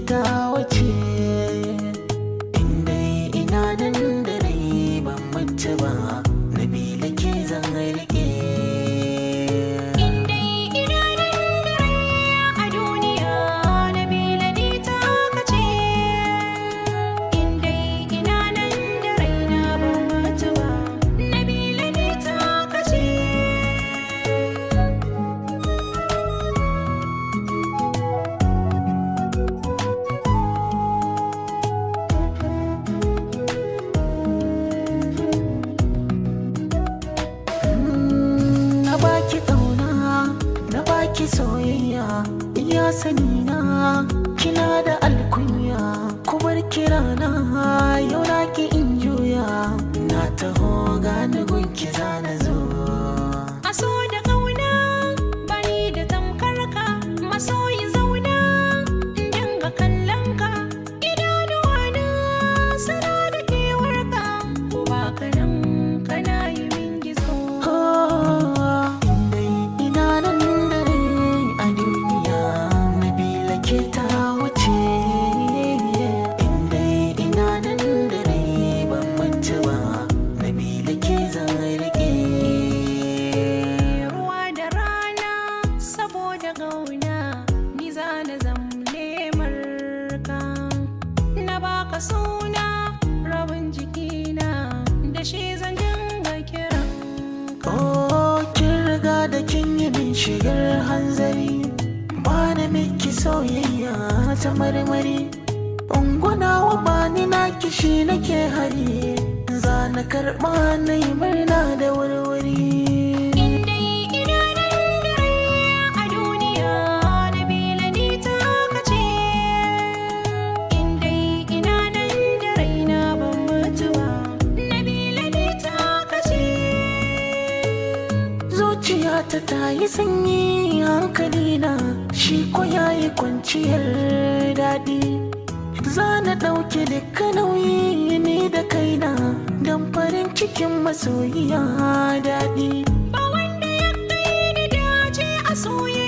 ta wace. Inda ina nan da rai ban mutu ba, Nabila ke zan rike. Ki soyayya iya sani na kina da alkunya, kubar kirana yau na ki in juya, na taho gane gunki zana zo. Aso da kauna bani da tamkar ka, masoyi zauna in dinga kallon ka, idanuwa na sana da kewar ka, ko ba ka nan kana yi min gizo. Suna rabin jikina da shi zan dinga kiran ka. Oh, kin riga da kin yi min shigar hanzari, ba na miki soyayya ta marmari. Unguna wa bani na kishi nake hari, za na karɓa na yi murna da wurwuri. Zuciyata ta yi sanyi, hankalina shi ko ya yi kwanciyar daɗi. Za na ɗauke duka nauyi ni da kaina, don farin cikin masoyiya daɗi. Ba wanda ya kai ni dace a soyayya.